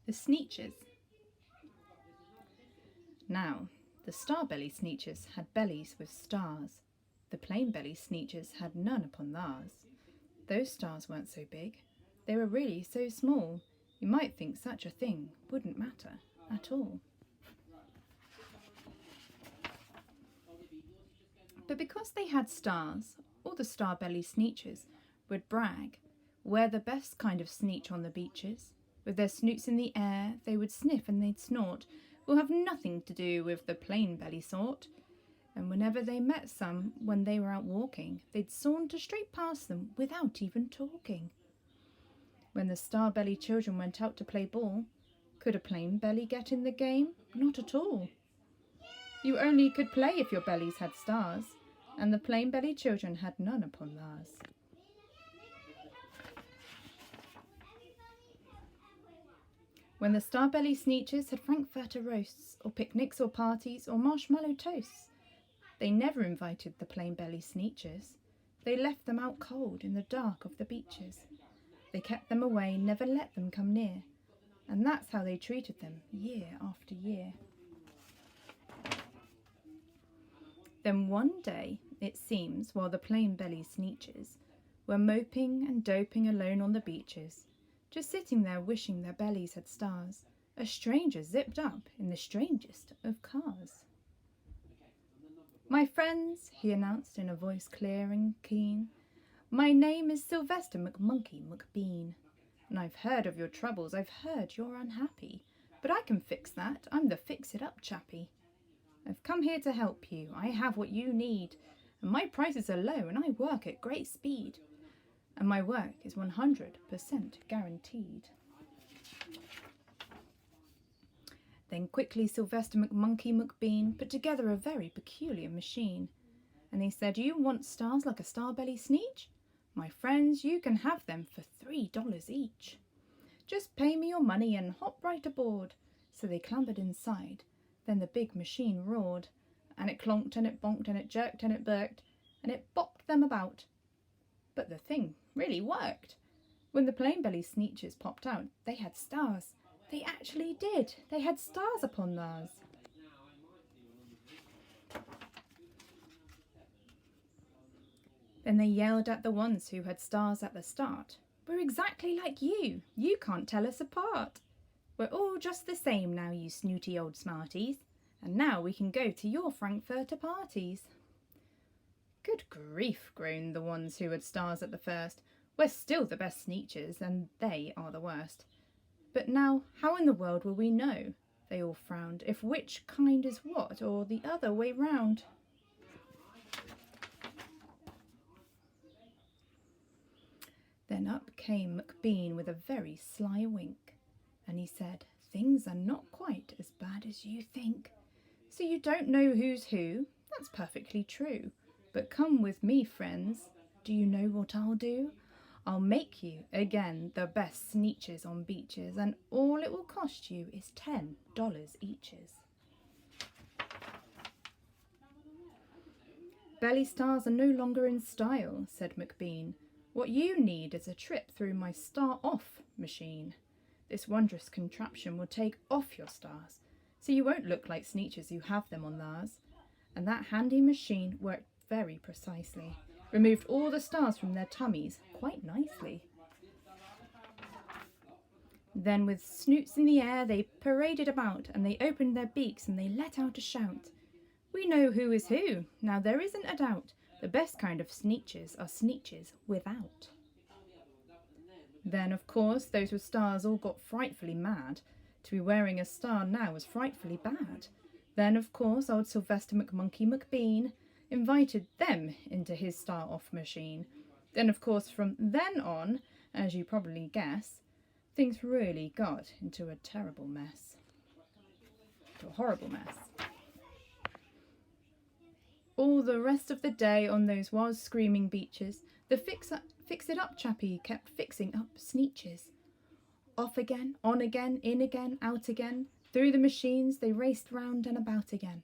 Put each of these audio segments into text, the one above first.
The Sneetches. Now, the star-belly Sneetches had bellies with stars. The plain-belly Sneetches had none upon theirs. Those stars weren't so big. They were really so small, you might think such a thing wouldn't matter at all. But because they had stars, all the star-belly Sneetches would brag. We're the best kind of Sneetch on the beaches. With their snoots in the air, they would sniff and they'd snort. We'll have nothing to do with the plain-belly sort. And whenever they met some, when they were out walking, they'd saunter straight past them without even talking. When the star-belly children went out to play ball, could a plain belly get in the game? Not at all. You only could play if your bellies had stars, and the plain-belly children had none upon theirs. When the star-belly Sneetches had frankfurter roasts, or picnics or parties, or marshmallow toasts, they never invited the plain-belly Sneetches. They left them out cold in the dark of the beaches. They kept them away, never let them come near, and that's how they treated them year after year. Then one day, it seems, while the plain-belly Sneetches were moping and doping alone on the beaches, just sitting there wishing their bellies had stars, a stranger zipped up in the strangest of cars. "My friends," he announced in a voice clear and keen, "my name is Sylvester McMonkey McBean, and I've heard of your troubles, I've heard you're unhappy, but I can fix that, I'm the fix-it-up chappie. I've come here to help you, I have what you need, and my prices are low and I work at great speed, and my work is 100% guaranteed." Then quickly Sylvester McMonkey McBean put together a very peculiar machine, and he said, "You want stars like a star-belly Sneetch? My friends, you can have them for $3 each. Just pay me your money and hop right aboard." So they clambered inside. Then the big machine roared, and it clonked and it bonked and it jerked and it burked, and it bopped them about. But the thing really worked. When the plain-belly Sneetches popped out, they had stars. They actually did. They had stars upon theirs. Then they yelled at the ones who had stars at the start. "We're exactly like you. You can't tell us apart. We're all just the same now, you snooty old smarties. And now we can go to your frankfurter parties." "Good grief," groaned the ones who had stars at the first. "We're still the best Sneetches, and they are the worst. But now, how in the world will we know," they all frowned, "if which kind is what, or the other way round?" Then up came McBean with a very sly wink, and he said, "Things are not quite as bad as you think. So you don't know who's who? That's perfectly true. But come with me, friends. Do you know what I'll do? I'll make you, again, the best Sneetches on beaches, and all it will cost you is $10 eaches." "Belly stars are no longer in style," said McBean. "What you need is a trip through my star-off machine. This wondrous contraption will take off your stars, so you won't look like Sneetches who have them on theirs." And that handy machine worked very precisely, removed all the stars from their tummies quite nicely. Then with snoots in the air they paraded about, and they opened their beaks and they let out a shout. "We know who is who, now there isn't a doubt. The best kind of Sneetches are Sneetches without." Then, of course, those with stars all got frightfully mad. To be wearing a star now was frightfully bad. Then, of course, old Sylvester McMonkey McBean invited them into his star-off machine. Then, of course, from then on, as you probably guess, things really got into a terrible mess. To a horrible mess. All the rest of the day on those wild screaming beaches, the fix-it-up chappie kept fixing up Sneetches. Off again, on again, in again, out again. Through the machines they raced round and about again,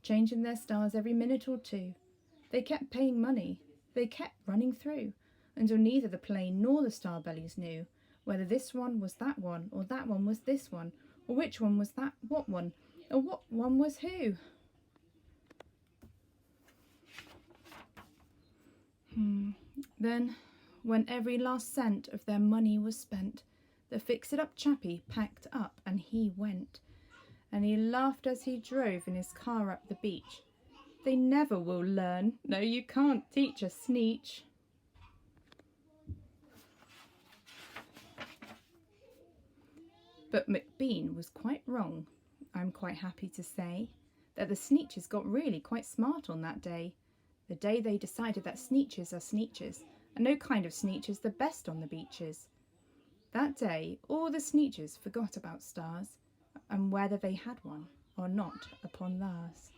changing their stars every minute or two. They kept paying money. They kept running through, until neither the plain nor the star-bellies knew whether this one was that one, or that one was this one, or which one was that what one, or what one was who. Then, when every last cent of their money was spent, the fix-it-up chappie packed up and he went. And he laughed as he drove in his car up the beach. They never will learn. No, you can't teach a Sneetch. But McBean was quite wrong. I'm quite happy to say that the Sneetches got really quite smart on that day. The day they decided that Sneetches are Sneetches, and no kind of Sneetch is the best on the beaches. That day, all the Sneetches forgot about stars, and whether they had one or not upon theirs.